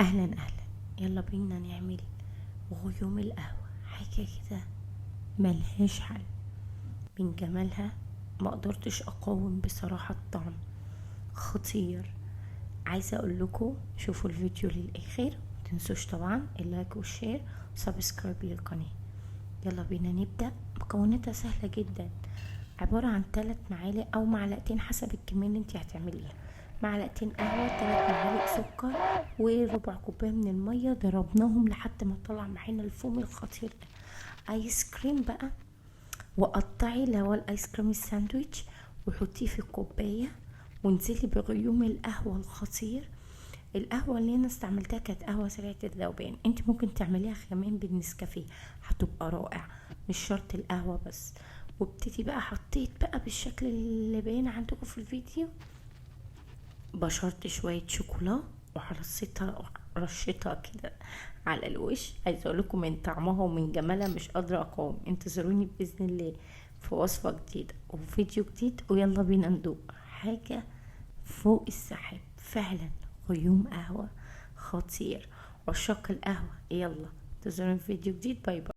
اهلا اهلا، يلا بينا نعمل غيوم القهوة. حاجة كده ملهاش حل من جمالها. ما قدرتش اقاوم بصراحة، الطعم خطير. عايزة اقول لكم شوفوا الفيديو للاخر، متنسوش طبعا اللايك والشير وسبسكرايب للقناة. يلا بينا نبدأ. مكوناتها سهلة جدا، عبارة عن 3 معالق او معلقتين حسب الكمية اللي انت هتعمليها. معلقتين قهوة، 3 معالق سكر، وربع كوباية من المية، ضربناهم لحد ما طلع معانا الفوم الخطير ده. ايس كريم بقى، وقطعي اللي هو الايس كريم الساندويتش وحطيه في الكوباية، وانزلي بغيوم القهوة الخطير. القهوة اللي انا استعملتها كانت قهوة سريعة الذوبان، انت ممكن تعمليها كمان بالنسكافيه، هتبقى رائع. مش شرط القهوة بس. وابتدي بقى، حطيت بقى بالشكل اللي باين عندكم في الفيديو، بشرت شوية شوكولا رشيتها كده على الوش. عايزه اقول لكم من طعمها ومن جمالها مش قادره اقاوم. انتظروني باذن الله في وصفه جديده وفيديو جديد، ويلا بينا ندوق حاجه فوق السحاب فعلا. غيوم قهوه خطير. عشاق القهوه يلا انتظروني في فيديو جديد. باي باي.